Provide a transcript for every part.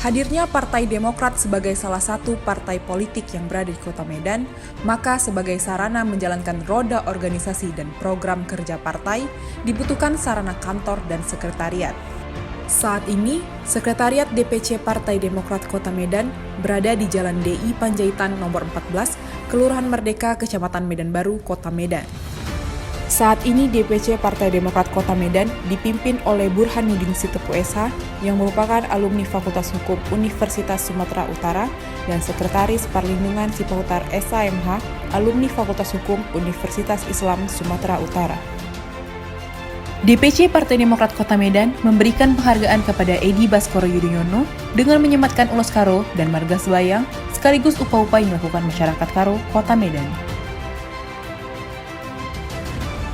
Hadirnya Partai Demokrat sebagai salah satu partai politik yang berada di Kota Medan, maka sebagai sarana menjalankan roda organisasi dan program kerja partai, dibutuhkan sarana kantor dan sekretariat. Saat ini, Sekretariat DPC Partai Demokrat Kota Medan berada di Jalan DI Panjaitan nomor 14, Kelurahan Merdeka, Kecamatan Medan Baru, Kota Medan. Saat ini DPC Partai Demokrat Kota Medan dipimpin oleh Burhanuddin Sitepu SH yang merupakan alumni Fakultas Hukum Universitas Sumatera Utara dan Sekretaris Perlindungan Sipahutar SHMH, alumni Fakultas Hukum Universitas Islam Sumatera Utara. DPC Partai Demokrat Kota Medan memberikan penghargaan kepada Edi Baskoro Yudhoyono dengan menyematkan ulos karo dan marga selayang sekaligus upah-upah yang dilakukan masyarakat Karo Kota Medan.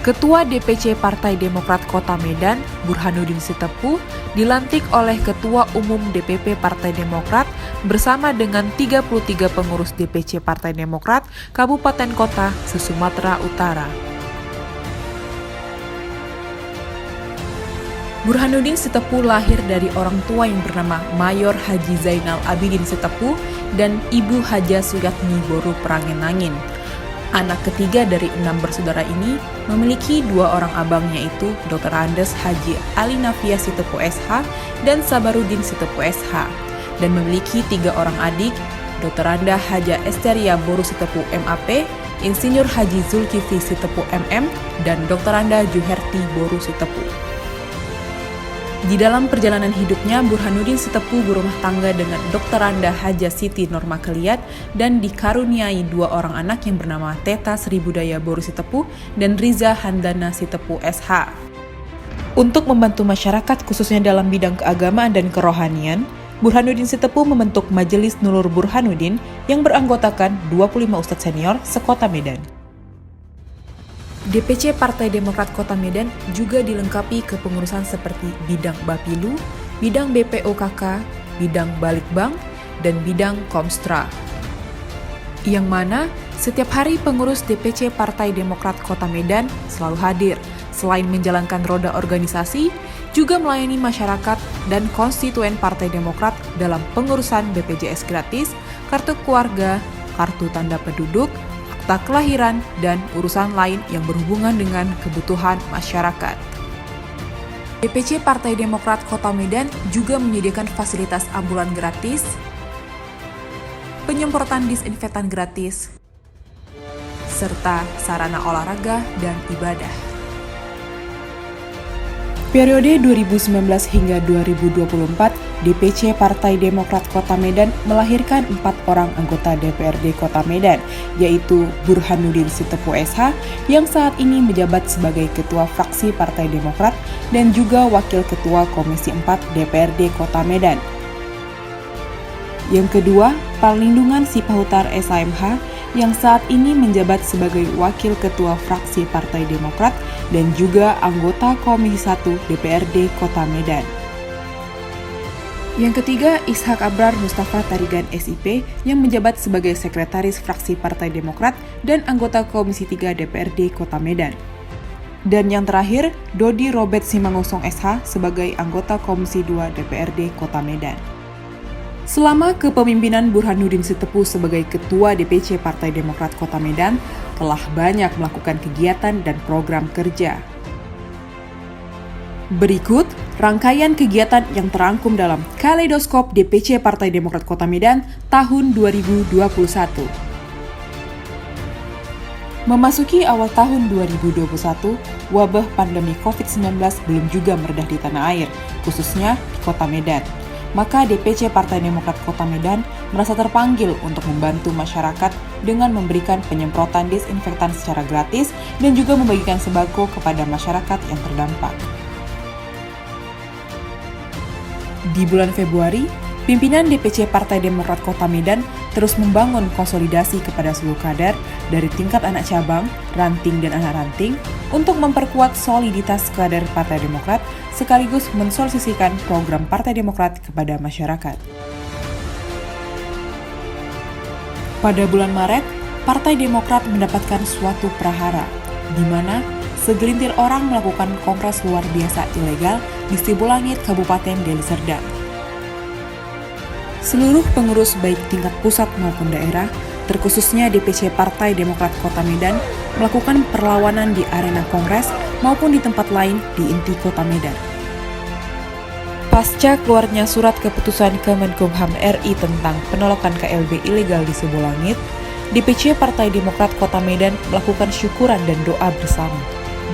Ketua DPC Partai Demokrat Kota Medan, Burhanuddin Sitepu, dilantik oleh Ketua Umum DPP Partai Demokrat bersama dengan 33 pengurus DPC Partai Demokrat Kabupaten Kota se-Sumatera Utara. Burhanuddin Sitepu lahir dari orang tua yang bernama Mayor Haji Zainal Abidin Sitepu dan Ibu Haja Suyatmi Boru Prangenangin. Anak ketiga dari 6 bersaudara ini memiliki 2 orang abang yaitu Dr. Andes Haji Ali Nafia Sitepu SH dan Sabarudin Sitepu SH, dan memiliki 3 orang adik, Dr. Anda Haja Esteria Boru Sitepu MAP, Insinyur Haji Zulkifli Sitepu MM, dan Dr. Anda Juherti Boru Sitepu. Di dalam perjalanan hidupnya, Burhanuddin Sitepu berumah tangga dengan Dr. Anda Haja Siti Norma Keliat dan dikaruniai 2 orang anak yang bernama Teta Sribudaya Boru Sitepu dan Riza Handana Sitepu SH. Untuk membantu masyarakat khususnya dalam bidang keagamaan dan kerohanian, Burhanuddin Sitepu membentuk Majelis Nurul Burhanuddin yang beranggotakan 25 ustadz senior sekota Medan. DPC Partai Demokrat Kota Medan juga dilengkapi kepengurusan seperti bidang Bapilu, bidang BPOKK, bidang Balitbank, dan bidang Komstra. Yang mana setiap hari pengurus DPC Partai Demokrat Kota Medan selalu hadir, selain menjalankan roda organisasi, juga melayani masyarakat dan konstituen Partai Demokrat dalam pengurusan BPJS gratis, kartu keluarga, kartu tanda penduduk, akta kelahiran, dan urusan lain yang berhubungan dengan kebutuhan masyarakat. DPC Partai Demokrat Kota Medan juga menyediakan fasilitas ambulan gratis, penyemprotan disinfektan gratis, serta sarana olahraga dan ibadah. Periode 2019 hingga 2024, DPC Partai Demokrat Kota Medan melahirkan 4 orang anggota DPRD Kota Medan, yaitu Burhanuddin Sitepu SH yang saat ini menjabat sebagai Ketua Fraksi Partai Demokrat dan juga Wakil Ketua Komisi 4 DPRD Kota Medan. Yang kedua, Perlindungan Sipahutar SHMH yang saat ini menjabat sebagai Wakil Ketua Fraksi Partai Demokrat dan juga anggota Komisi 1 DPRD Kota Medan. Yang ketiga, Ishak Abrar Mustafa Tarigan SIP yang menjabat sebagai Sekretaris Fraksi Partai Demokrat dan anggota Komisi 3 DPRD Kota Medan. Dan yang terakhir, Dodi Robert Simangosong SH sebagai anggota Komisi 2 DPRD Kota Medan. Selama kepemimpinan Burhanuddin Sitepu sebagai Ketua DPC Partai Demokrat Kota Medan, telah banyak melakukan kegiatan dan program kerja. Berikut rangkaian kegiatan yang terangkum dalam Kaleidoskop DPC Partai Demokrat Kota Medan tahun 2021. Memasuki awal tahun 2021, wabah pandemi COVID-19 belum juga meredah di tanah air, khususnya di Kota Medan. Maka DPC Partai Demokrat Kota Medan merasa terpanggil untuk membantu masyarakat dengan memberikan penyemprotan disinfektan secara gratis dan juga membagikan sembako kepada masyarakat yang terdampak. Di bulan Februari, pimpinan DPC Partai Demokrat Kota Medan terus membangun konsolidasi kepada seluruh kader dari tingkat anak cabang, ranting, dan anak ranting untuk memperkuat soliditas kader Partai Demokrat sekaligus mensosialisasikan program Partai Demokrat kepada masyarakat. Pada bulan Maret, Partai Demokrat mendapatkan suatu prahara, di mana segelintir orang melakukan kongres luar biasa ilegal di Sibulangit, Kabupaten Deli Serdang. Seluruh pengurus baik tingkat pusat maupun daerah, terkhususnya DPC Partai Demokrat Kota Medan, melakukan perlawanan di arena Kongres maupun di tempat lain di inti Kota Medan. Pasca keluarnya surat keputusan Kemenkumham RI tentang penolakan KLB ilegal di Sibolangit, DPC Partai Demokrat Kota Medan melakukan syukuran dan doa bersama.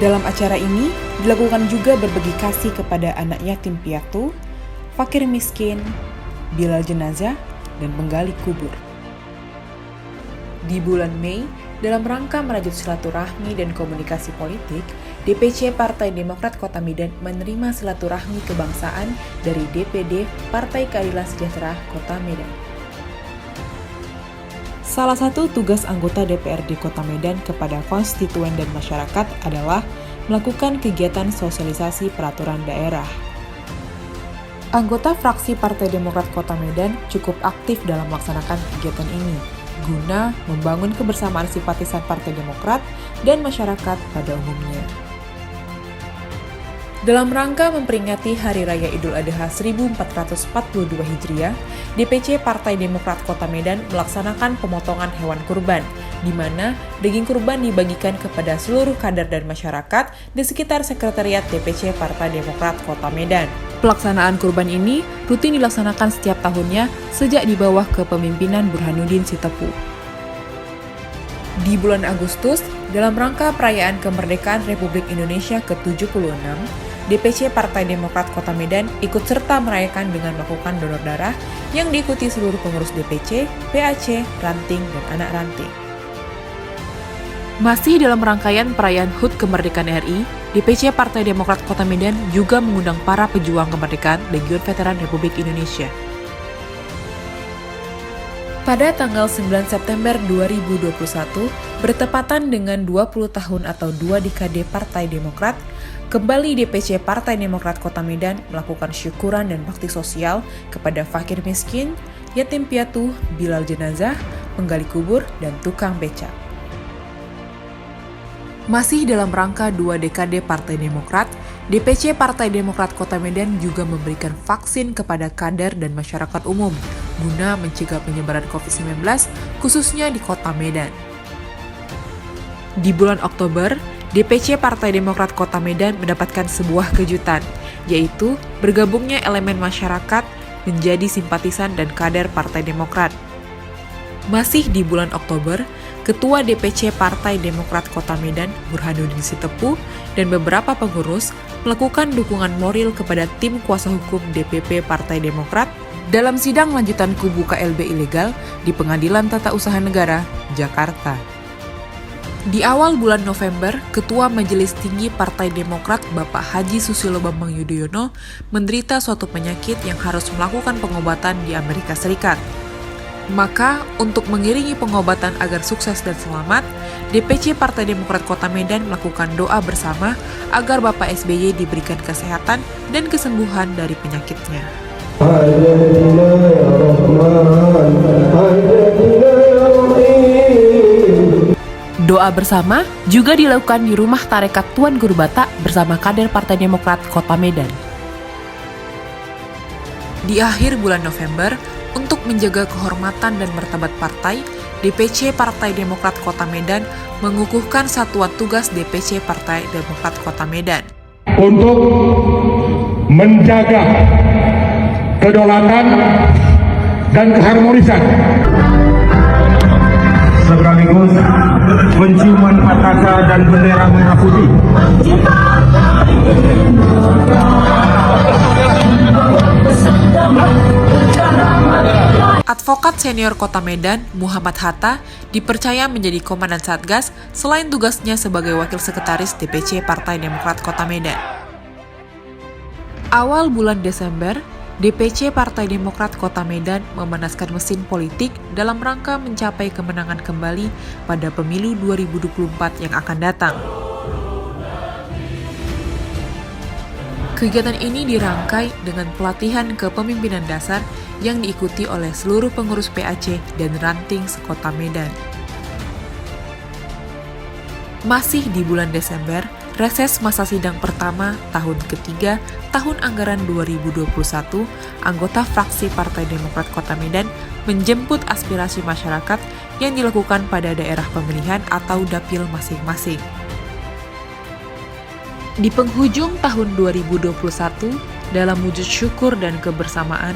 Dalam acara ini, dilakukan juga berbagi kasih kepada anak yatim piatu, fakir miskin, bilal jenazah, dan penggali kubur. Di bulan Mei, dalam rangka merajut silaturahmi dan komunikasi politik, DPC Partai Demokrat Kota Medan menerima silaturahmi kebangsaan dari DPD Partai Keadilan Sejahtera Kota Medan. Salah satu tugas anggota DPRD Kota Medan kepada konstituen dan masyarakat adalah melakukan kegiatan sosialisasi peraturan daerah. Anggota fraksi Partai Demokrat Kota Medan cukup aktif dalam melaksanakan kegiatan ini, guna membangun kebersamaan simpatisan Partai Demokrat dan masyarakat pada umumnya. Dalam rangka memperingati Hari Raya Idul Adha 1442 Hijriah, DPC Partai Demokrat Kota Medan melaksanakan pemotongan hewan kurban, di mana daging kurban dibagikan kepada seluruh kader dan masyarakat di sekitar Sekretariat DPC Partai Demokrat Kota Medan. Pelaksanaan kurban ini rutin dilaksanakan setiap tahunnya sejak di bawah kepemimpinan Burhanuddin Sitepu. Di bulan Agustus, dalam rangka perayaan kemerdekaan Republik Indonesia ke-76, DPC Partai Demokrat Kota Medan ikut serta merayakan dengan melakukan donor darah yang diikuti seluruh pengurus DPC, PAC, ranting, dan anak ranting. Masih dalam rangkaian perayaan HUT Kemerdekaan RI, DPC Partai Demokrat Kota Medan juga mengundang para pejuang kemerdekaan Legiun Veteran Republik Indonesia. Pada tanggal 9 September 2021, bertepatan dengan 20 tahun atau 2 dekade Partai Demokrat, kembali DPC Partai Demokrat Kota Medan melakukan syukuran dan bakti sosial kepada fakir miskin, yatim piatu, bilal jenazah, penggali kubur, dan tukang becak. Masih dalam rangka 2 dekade Partai Demokrat, DPC Partai Demokrat Kota Medan juga memberikan vaksin kepada kader dan masyarakat umum guna mencegah penyebaran COVID-19 khususnya di Kota Medan. Di bulan Oktober, DPC Partai Demokrat Kota Medan mendapatkan sebuah kejutan, yaitu bergabungnya elemen masyarakat menjadi simpatisan dan kader Partai Demokrat. Masih di bulan Oktober, Ketua DPC Partai Demokrat Kota Medan, Burhanuddin Sitepu, dan beberapa pengurus melakukan dukungan moral kepada tim kuasa hukum DPP Partai Demokrat dalam sidang lanjutan kubu KLB ilegal di Pengadilan Tata Usaha Negara, Jakarta. Di awal bulan November, Ketua Majelis Tinggi Partai Demokrat Bapak Haji Susilo Bambang Yudhoyono menderita suatu penyakit yang harus melakukan pengobatan di Amerika Serikat. Maka, untuk mengiringi pengobatan agar sukses dan selamat, DPC Partai Demokrat Kota Medan melakukan doa bersama agar Bapak SBY diberikan kesehatan dan kesembuhan dari penyakitnya. Doa bersama juga dilakukan di rumah Tarekat Tuan Guru Batak bersama kader Partai Demokrat Kota Medan. Di akhir bulan November, untuk menjaga kehormatan dan martabat partai, DPC Partai Demokrat Kota Medan mengukuhkan satuan tugas DPC Partai Demokrat Kota Medan untuk menjaga kedaulatan dan keharmonisan sekaligus penciuman pataha dan bendera merah putih. Advokat senior Kota Medan, Muhammad Hatta, dipercaya menjadi Komandan Satgas selain tugasnya sebagai Wakil Sekretaris DPC Partai Demokrat Kota Medan. Awal bulan Desember, DPC Partai Demokrat Kota Medan memanaskan mesin politik dalam rangka mencapai kemenangan kembali pada pemilu 2024 yang akan datang. Kegiatan ini dirangkai dengan pelatihan kepemimpinan dasar yang diikuti oleh seluruh pengurus PAC dan ranting sekota Medan. Masih di bulan Desember, reses masa sidang pertama tahun ketiga tahun anggaran 2021, anggota fraksi Partai Demokrat Kota Medan menjemput aspirasi masyarakat yang dilakukan pada daerah pemilihan atau dapil masing-masing. Di penghujung tahun 2021, dalam wujud syukur dan kebersamaan,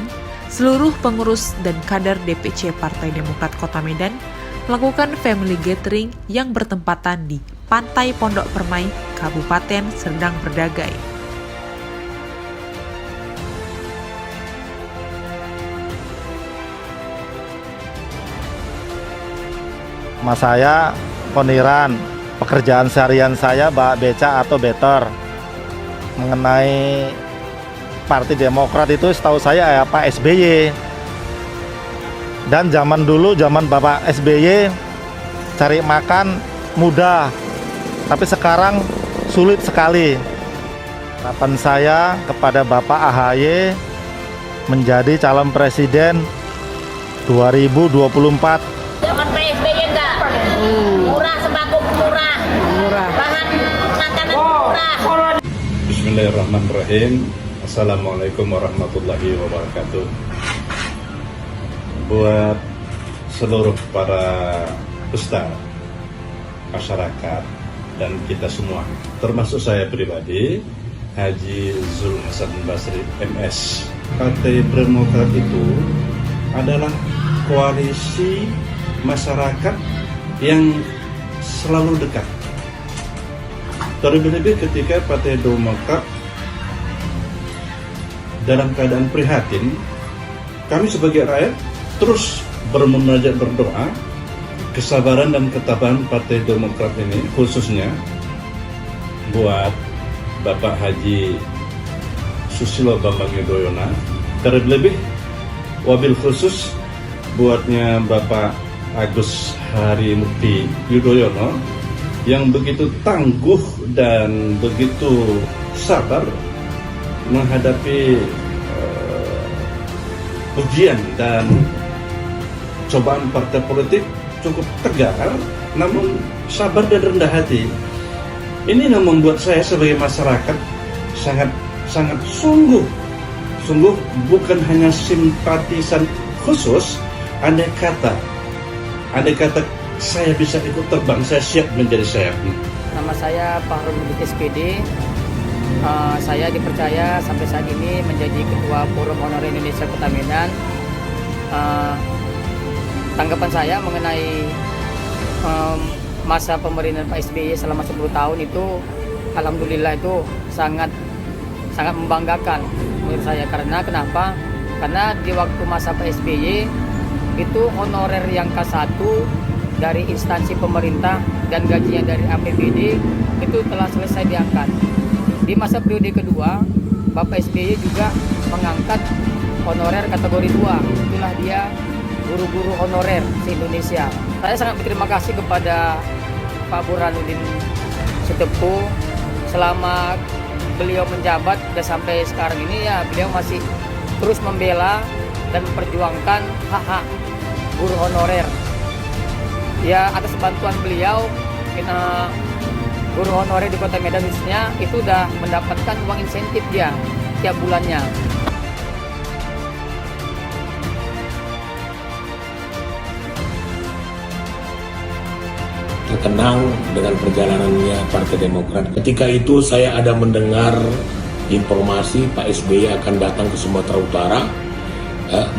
seluruh pengurus dan kader DPC Partai Demokrat Kota Medan melakukan family gathering yang bertempatan di Pantai Pondok Permai, Kabupaten Serdang Berdagai. Mas saya Poniran, pekerjaan seharian saya beca atau beter. Mengenai Partai Demokrat itu setahu saya ya Pak SBY. Dan zaman dulu, zaman Bapak SBY, cari makan mudah. Tapi sekarang sulit sekali. Harapan saya kepada Bapak AHY menjadi calon presiden 2024. Zaman PSBY enggak? Murah, sembako murah. Bahan makanan murah. Bismillahirrahmanirrahim. Assalamualaikum warahmatullahi wabarakatuh. Buat seluruh para ustaz, masyarakat, dan kita semua, termasuk saya pribadi, Haji Zul Hasan Basri MS. Partai Demokrat itu adalah koalisi masyarakat yang selalu dekat. Terlebih-lebih ketika Partai Demokrat dalam keadaan prihatin, kami sebagai rakyat terus bermunajat berdoa. Kesabaran dan ketabahan Partai Demokrat ini khususnya buat Bapak Haji Susilo Bambang Yudhoyono, terlebih wabil khusus buatnya Bapak Agus Harimurti Yudhoyono yang begitu tangguh dan begitu sabar menghadapi ujian dan cobaan partai politik. Cukup tegar, namun sabar dan rendah hati. Ini yang membuat saya sebagai masyarakat sangat sungguh bukan hanya simpatisan khusus. Andai kata saya bisa ikut terbang, saya siap menjadi sayapnya. Nama saya Pak Harun SPD. Saya dipercaya sampai saat ini menjadi Ketua Forum Honorer Indonesia Kota Medan. Tanggapan saya mengenai masa pemerintahan Pak SBY selama 10 tahun itu, alhamdulillah itu sangat membanggakan menurut saya. Karena kenapa? Karena di waktu masa Pak SBY itu honorer yang K1 dari instansi pemerintah dan gajinya dari APBD itu telah selesai diangkat. Di masa periode kedua, Bapak SBY juga mengangkat honorer kategori 2. Itulah dia guru-guru honorer se-Indonesia. Saya sangat berterima kasih kepada Pak Burhanuddin Sitompul. Selama beliau menjabat dan sampai sekarang ini ya beliau masih terus membela dan memperjuangkan hak-hak guru honorer. Ya atas bantuan beliau, guru honorer di Kota Medan khususnya itu sudah mendapatkan uang insentif dia tiap bulannya. Terkenang dengan perjalanannya Partai Demokrat. Ketika itu saya ada mendengar informasi Pak SBY akan datang ke Sumatera Utara,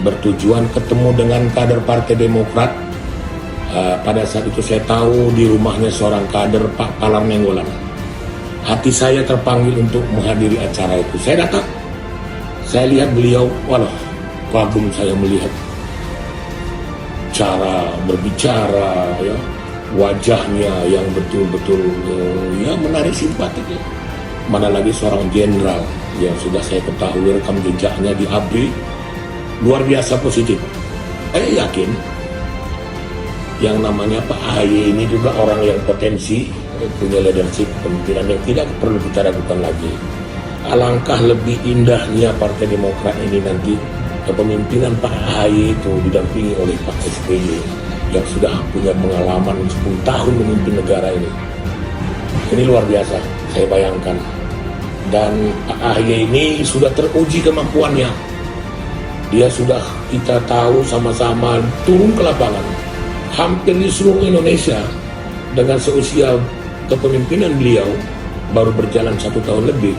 bertujuan ketemu dengan kader Partai Demokrat. Pada saat itu saya tahu di rumahnya seorang kader, Pak Palar Nenggolan. Hati saya terpanggil untuk menghadiri acara itu. Saya datang, saya lihat beliau, walah, kagum saya melihat cara berbicara, ya, wajahnya yang betul-betul ya menarik simpati. Mana lagi seorang jenderal yang sudah saya ketahui rekam jejaknya di ABRI luar biasa positif. Saya yakin yang namanya Pak AHY ini juga orang yang potensi, punya leadership kepemimpinan yang tidak perlu kita ragukan lagi. Alangkah lebih indahnya Partai Demokrat ini nanti kepemimpinan Pak AHY itu didampingi oleh Pak SBY yang sudah punya pengalaman 10 tahun memimpin negara ini. Ini luar biasa. saya bayangkan. Dan Pak AHY ini sudah teruji kemampuannya. Dia sudah, kita tahu sama-sama turun ke lapangan hampir di seluruh Indonesia. Dengan seusia kepemimpinan beliau baru berjalan 1 tahun lebih,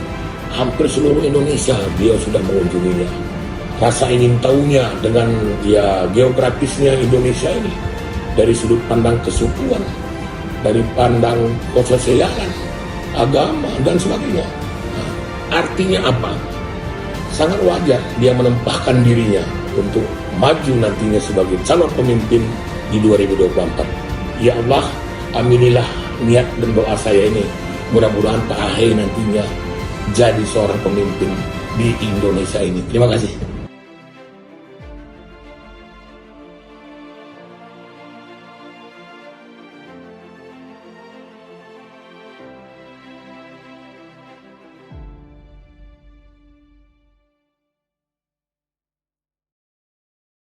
hampir seluruh Indonesia dia sudah mengunjunginya. Rasa ingin tahunya dengan geografisnya Indonesia ini, dari sudut pandang kesukuan, dari pandang kesosialan, agama dan sebagainya. Nah, artinya apa? Sangat wajar dia menempahkan dirinya untuk maju nantinya sebagai calon pemimpin di 2024. Ya Allah, aminilah niat dan doa saya ini. Mudah-mudahan Pak AHY nantinya jadi seorang pemimpin di Indonesia ini. Terima kasih.